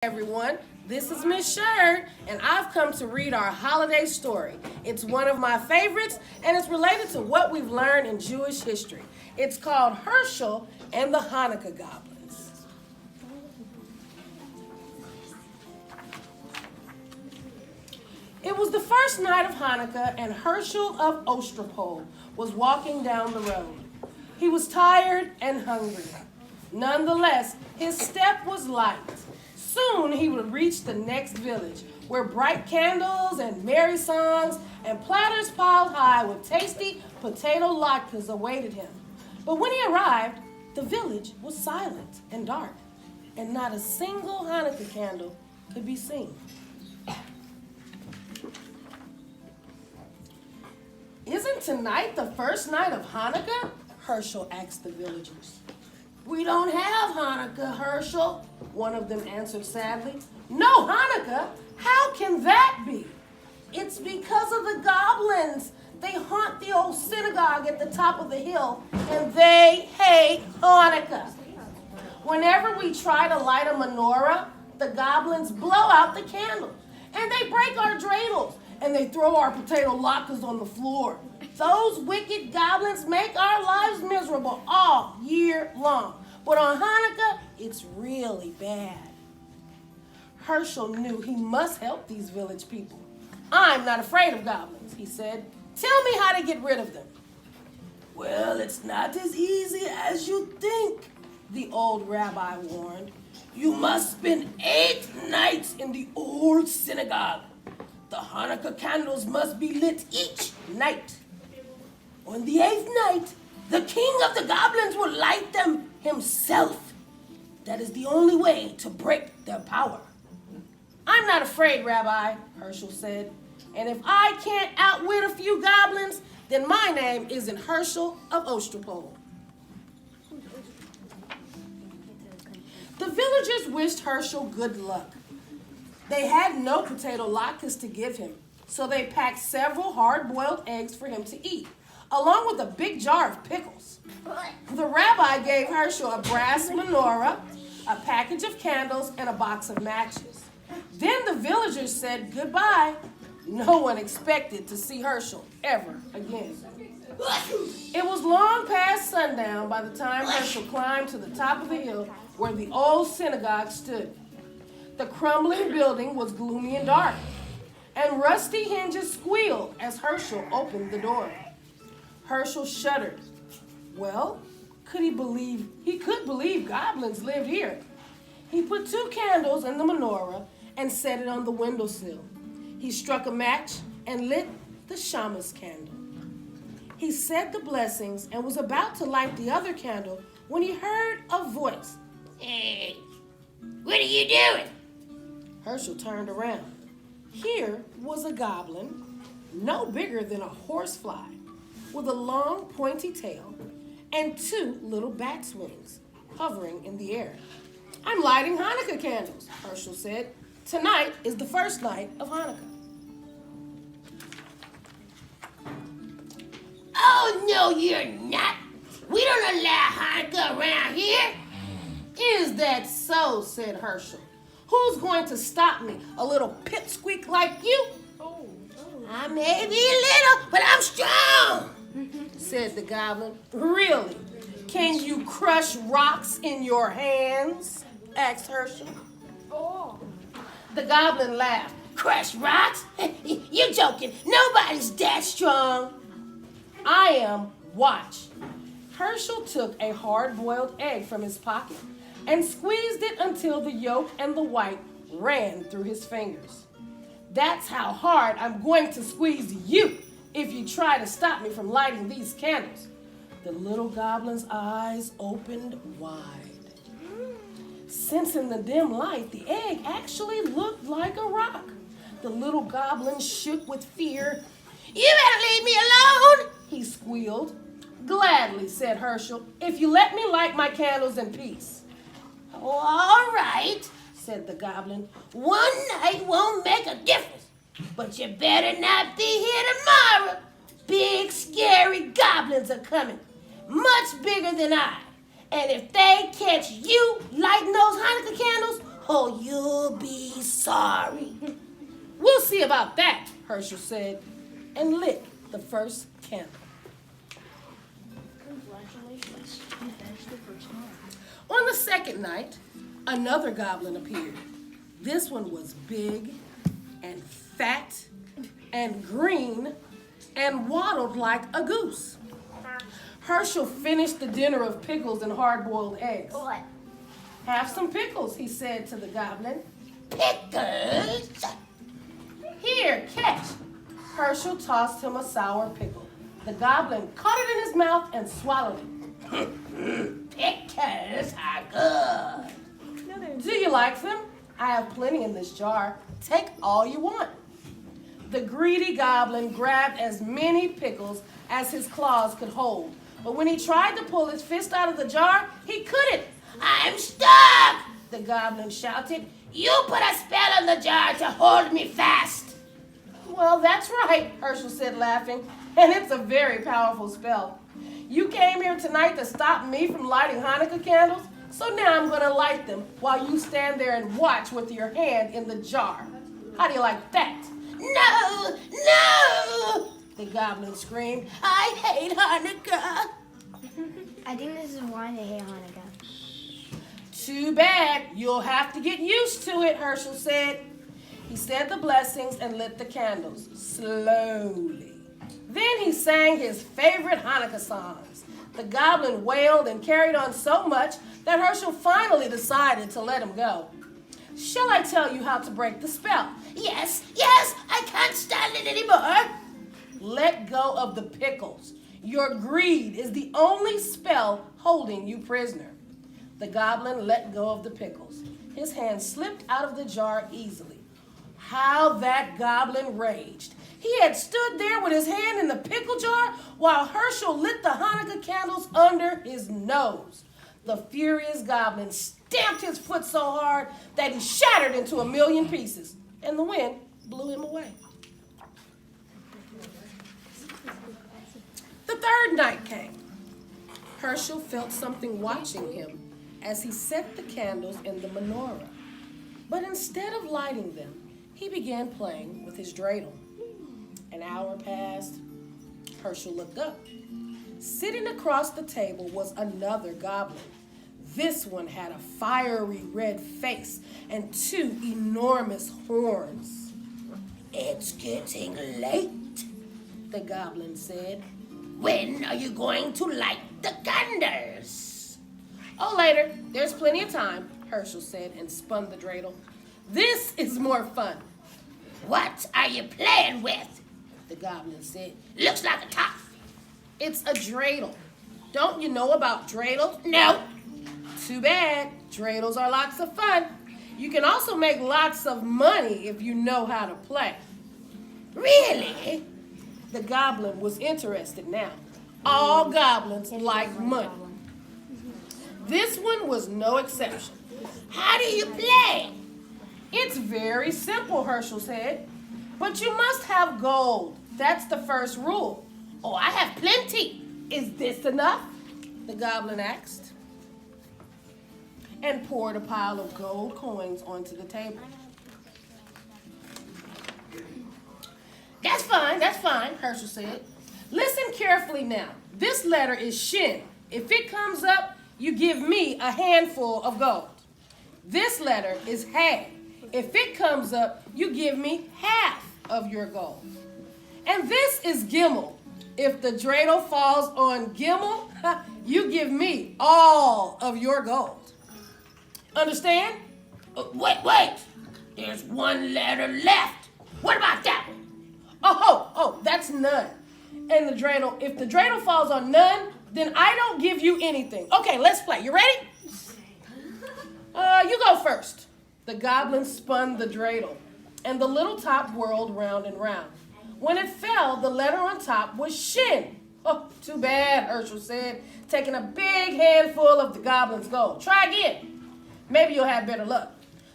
Everyone, this is Miss Sherd, and I've come to read our holiday story. It's one of my favorites, and it's related to what we've learned in Jewish history. It's called Hershel and the Hanukkah Goblins. It was the first night of Hanukkah, and Hershel of Ostropol was walking down the road. He was tired and hungry. Nonetheless, his step was light. Soon he would reach the next village, where bright candles and merry songs and platters piled high with tasty potato latkes awaited him. But when he arrived, the village was silent and dark, and not a single Hanukkah candle could be seen. "Isn't tonight the first night of Hanukkah?" Hershel asked the villagers. "We don't have Hanukkah, Hershel," one of them answered sadly. "No Hanukkah? How can that be?" "It's because of the goblins. They haunt the old synagogue at the top of the hill, and they hate Hanukkah. Whenever we try to light a menorah, the goblins blow out the candles, and they break our dreidels, and they throw our potato latkes on the floor. Those wicked goblins make our lives miserable all year long. But on Hanukkah, it's really bad." Hershel knew he must help these village people. "I'm not afraid of goblins," he said. "Tell me how to get rid of them." "Well, it's not as easy as you think," the old rabbi warned. "You must spend 8 nights in the old synagogue. The Hanukkah candles must be lit each night. On the 8th night, the king of the goblins will light them himself. That is the only way to break their power." "I'm not afraid, Rabbi," Hershel said. "And if I can't outwit a few goblins, then my name isn't Hershel of Ostropol." The villagers wished Hershel good luck. They had no potato latkes to give him, so they packed several hard-boiled eggs for him to eat, along with a big jar of pickles. The rabbi gave Hershel a brass menorah, a package of candles, and a box of matches. Then the villagers said goodbye. No one expected to see Hershel ever again. It was long past sundown by the time Hershel climbed to the top of the hill where the old synagogue stood. The crumbling building was gloomy and dark, and rusty hinges squealed as Hershel opened the door. Hershel shuddered. Well, he could believe goblins lived here. He put 2 candles in the menorah and set it on the windowsill. He struck a match and lit the shamas candle. He said the blessings and was about to light the other candle when he heard a voice. "Hey, what are you doing?" Hershel turned around. Here was a goblin, no bigger than a horsefly, with a long pointy tail and 2 little bat's wings hovering in the air. "I'm lighting Hanukkah candles," Hershel said. "Tonight is the first night of Hanukkah." "Oh, no, you're not. We don't allow Hanukkah around here." "Is that so?" said Hershel. "Who's going to stop me, a little pipsqueak like you?" I may be a little, but I'm strong," said the goblin. "Really? Can you crush rocks in your hands?" asked Hershel. The goblin laughed. "Crush rocks? You're joking. Nobody's that strong." "I am. Watch." Hershel took a hard-boiled egg from his pocket and squeezed it until the yolk and the white ran through his fingers. "That's how hard I'm going to squeeze you if you try to stop me from lighting these candles." The little goblin's eyes opened wide. Sensing the dim light, the egg actually looked like a rock. The little goblin shook with fear. "You better leave me alone," he squealed. "Gladly," said Hershel, "if you let me light my candles in peace." "Oh, all right," said the goblin. "One night won't make a difference, but you better not be here tomorrow. Big, scary goblins are coming, much bigger than I. And if they catch you lighting those Hanukkah candles, Oh, you'll be sorry. We'll see about that, Hershel said, and lit the first candle. Congratulations, you finished the first night. On the second night, another goblin appeared. This one was big and fat and green and waddled like a goose. Hershel finished the dinner of pickles and hard-boiled eggs. What? Have some pickles, he said to the goblin. Pickles? Here, catch. Hershel tossed him a sour pickle. The goblin caught it in his mouth and swallowed it. Pickles are good. Do you like them? I have plenty in this jar. Take all you want. The greedy goblin grabbed as many pickles as his claws could hold. But when he tried to pull his fist out of the jar, he couldn't. I'm stuck, The goblin shouted. you put a spell on the jar to hold me fast. Well, that's right, Hershel said, laughing. And it's a very powerful spell. You came here tonight to stop me from lighting Hanukkah candles, so now I'm going to light them while you stand there and watch with your hand in the jar. How do you like that? No, no, The goblin screamed. I hate Hanukkah. I think this is why they hate Hanukkah. Too bad. You'll have to get used to it, Hershel said. He said the blessings and lit the candles slowly. Then he sang his favorite Hanukkah songs. The goblin wailed and carried on so much that Hershel finally decided to let him go. Shall I tell you how to break the spell? Yes, I can't stand it anymore. Let go of the pickles. Your greed is the only spell holding you prisoner. The goblin let go of the pickles. His hand slipped out of the jar easily. How that goblin raged. He had stood there with his hand in the pickle jar while Hershel lit the Hanukkah candles under his nose. The furious goblin stamped his foot so hard that he shattered into a million pieces, and the wind blew him away. The third night came. Hershel felt something watching him as he set the candles in the menorah. But instead of lighting them, he began playing with his dreidel. An hour passed. Hershel looked up. Sitting across the table was another goblin. This one had a fiery red face and two enormous horns. It's getting late, The goblin said. when are you going to light the candles? Oh, later. There's plenty of time, Hershel said and spun the dreidel. This is more fun, What are you playing with? the goblin said. Looks like a top. It's a dreidel. Don't you know about dreidels? No, Too bad. Dreidels are lots of fun. You can also make lots of money if you know how to play. really? The goblin was interested now. All goblins like money. This one was no exception. How do you play? It's very simple, Hershel said. But you must have gold. That's the first rule. Oh, I have plenty. Is this enough? The goblin asked. And poured a pile of gold coins onto the table. That's fine, Hershel said. Listen carefully now. This letter is shin. If it comes up, you give me a handful of gold. This letter is hay. If it comes up, you give me half of your gold. And this is gimel. If the dreidel falls on gimel, you give me all of your gold. Understand? Wait. There's one letter left. What about that one? Oh, that's none. And the dreidel, if the dreidel falls on none, then I don't give you anything. Okay, let's play. You ready? You go first. The goblin spun the dreidel, and the little top whirled round and round. When it fell, the letter on top was shin. Oh, too bad, Hershel said, taking a big handful of the goblin's gold. Try again. Maybe you'll have better luck.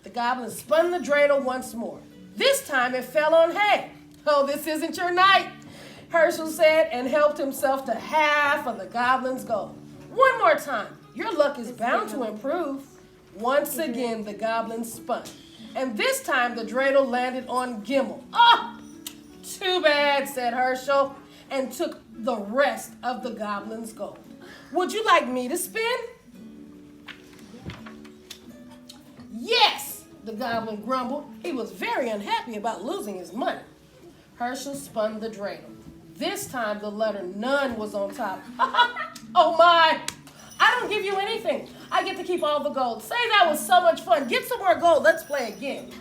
The goblin spun the dreidel once more. This time it fell on hay. Oh, this isn't your night, Hershel said, and helped himself to half of the goblin's gold. One more time. Your luck is bound to improve. Once again, the goblins spun. And this time, the dreidel landed on Gimel. Oh, too bad, said Hershel, and took the rest of the goblins' gold. Would you like me to spin? Yes, the goblin grumbled. He was very unhappy about losing his money. Hershel spun the dreidel. This time, the letter none was on top. Oh my! I don't give you anything. I get to keep all the gold. Say that was so much fun. Get some more gold. Let's play again.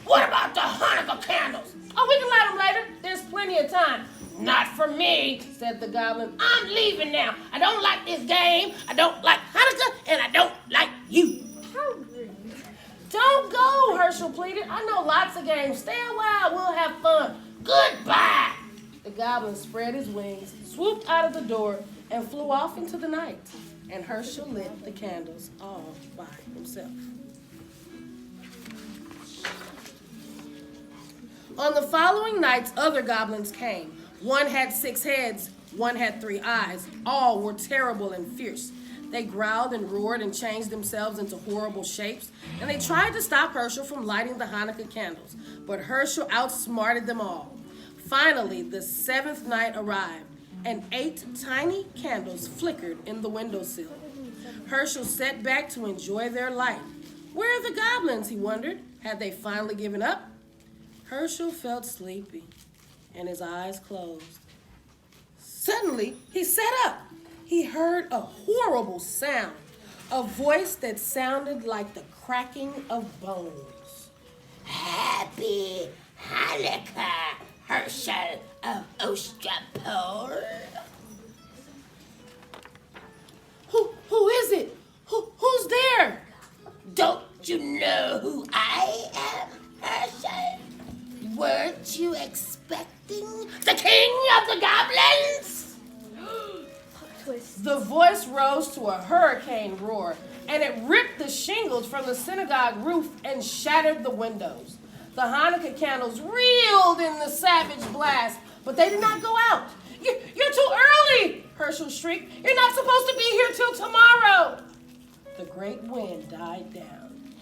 What about the Hanukkah candles? Oh, we can light them later. There's plenty of time. Not for me, Said the goblin. I'm leaving now. I don't like this game. I don't like Hanukkah, and I don't like you. Don't go, Hershel pleaded. I know lots of games. Stay a while. We'll have fun. Goodbye. The goblin spread his wings, swooped out of the door, and flew off into the night. And Hershel lit the candles all by himself. On the following nights, other goblins came. One had 6 heads, one had 3 eyes. All were terrible and fierce. They growled and roared and changed themselves into horrible shapes, and they tried to stop Hershel from lighting the Hanukkah candles, but Hershel outsmarted them all. Finally, the 7th night arrived, and 8 tiny candles flickered in the windowsill. Hershel sat back to enjoy their light. Where are the goblins, he wondered. Had they finally given up? Hershel felt sleepy, and his eyes closed. Suddenly, he sat up. He heard a horrible sound, a voice that sounded like the cracking of bones. Happy Hanukkah, Hershel of Ostrapol. Who is it? Who's there? Don't you know who I am, Hershel? Weren't you expecting the king of the goblins? The voice rose to a hurricane roar, and it ripped the shingles from the synagogue roof and shattered the windows. The Hanukkah candles reeled in the savage blast, but they did not go out. You're too early, Hershel shrieked. You're not supposed to be here till tomorrow. The great wind died down.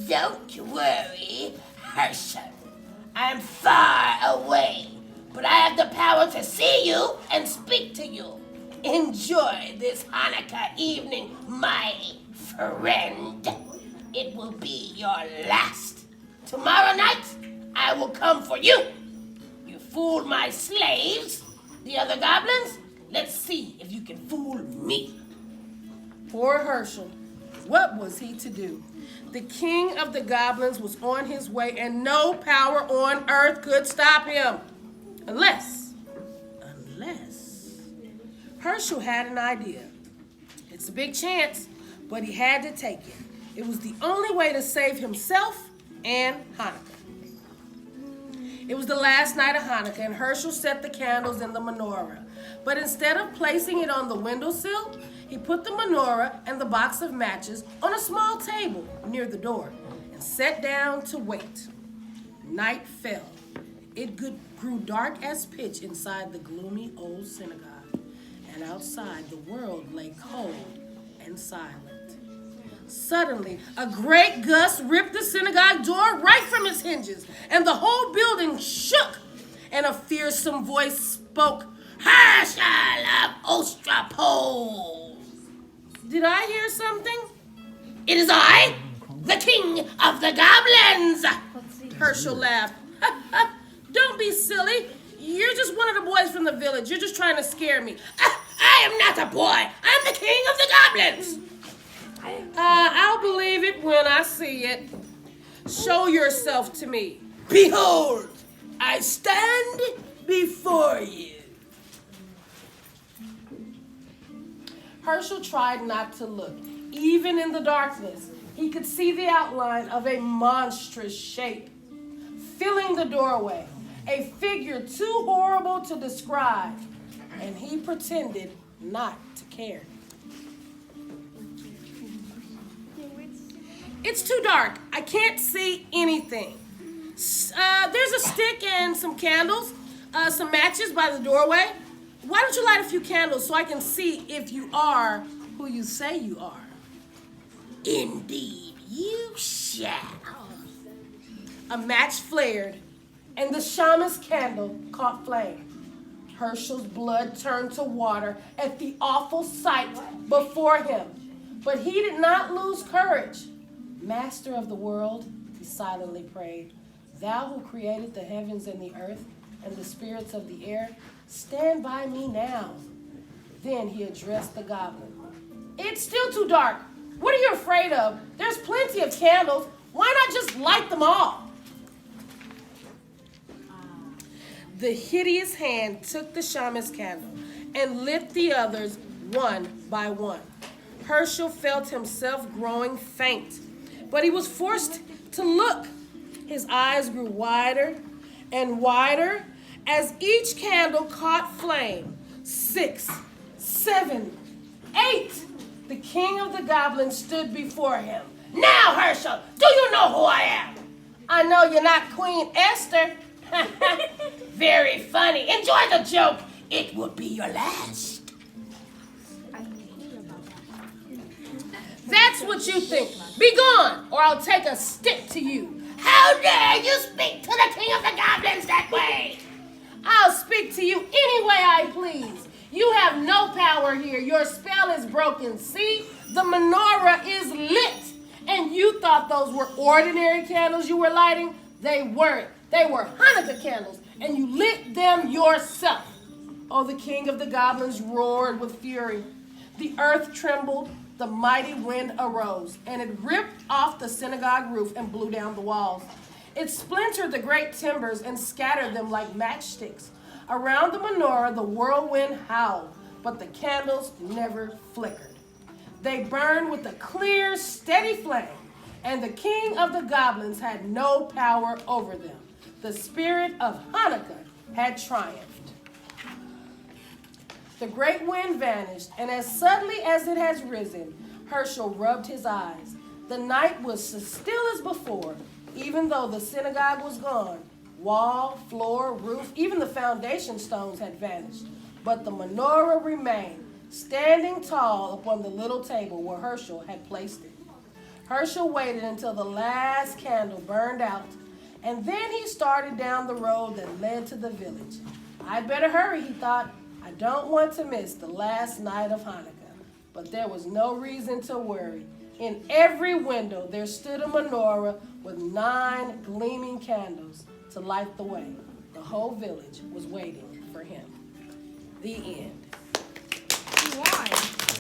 Don't worry, Hershel. I'm far away, but I have the power to see you and speak to you. Enjoy this Hanukkah evening, my friend. It will be your last. Tomorrow night, I will come for you. You fooled my slaves, the other goblins. Let's see if you can fool me. Poor Hershel. What was he to do? The king of the goblins was on his way, and no power on earth could stop him. Unless Hershel had an idea. It's a big chance, but he had to take it. It was the only way to save himself and Hanukkah. It was the last night of Hanukkah, and Hershel set the candles in the menorah. But instead of placing it on the windowsill, he put the menorah and the box of matches on a small table near the door and sat down to wait. Night fell. It grew dark as pitch inside the gloomy old synagogue. And outside, the world lay cold and silent. Suddenly, a great gust ripped the synagogue door right from its hinges, and the whole building shook, and a fearsome voice spoke, Hershel of Ostrapol. Did I hear something? It is I, the king of the goblins. Hershel laughed. Don't be silly. You're just one of the boys from the village. You're just trying to scare me. I am not a boy. I'm the king of the goblins. I'll believe it when I see it. Show yourself to me. Behold, I stand before you. Hershel tried not to look. Even in the darkness, he could see the outline of a monstrous shape filling the doorway, a figure too horrible to describe, and he pretended not to care. It's too dark. I can't see anything. There's a stick and some candles, some matches by the doorway. Why don't you light a few candles so I can see if you are who you say you are? Indeed, you shall. A match flared, and the shaman's candle caught flame. Hershel's blood turned to water at the awful sight before him. But he did not lose courage. Master of the world, he silently prayed, thou who created the heavens and the earth and the spirits of the air, stand by me now. Then he addressed the goblin. It's still too dark. What are you afraid of? There's plenty of candles. Why not just light them all? The hideous hand took the shaman's candle and lit the others one by one. Hershel felt himself growing faint, but he was forced to look. His eyes grew wider and wider as each candle caught flame. 6, 7, 8. The king of the goblins stood before him. Now, Hershel, do you know who I am? I know you're not Queen Esther. Very funny. Enjoy the joke. It will be your last. That's what you think. Be gone, or I'll take a stick to you. How dare you speak to the king of the goblins that way? I'll speak to you any way I please. You have no power here. Your spell is broken. See, the menorah is lit. And you thought those were ordinary candles you were lighting? They weren't. They were Hanukkah candles, and you lit them yourself. Oh, the king of the goblins roared with fury. The earth trembled, the mighty wind arose, and it ripped off the synagogue roof and blew down the walls. It splintered the great timbers and scattered them like matchsticks. Around the menorah, the whirlwind howled, but the candles never flickered. They burned with a clear, steady flame, and the king of the goblins had no power over them. The spirit of Hanukkah had triumphed. The great wind vanished, and as suddenly as it has risen, Hershel rubbed his eyes. The night was as still as before, even though the synagogue was gone. Wall, floor, roof, even the foundation stones had vanished. But the menorah remained, standing tall upon the little table where Hershel had placed it. Hershel waited until the last candle burned out, and then he started down the road that led to the village. I'd better hurry, he thought. I don't want to miss the last night of Hanukkah. But there was no reason to worry. In every window there stood a menorah with 9 gleaming candles to light the way. The whole village was waiting for him. The end.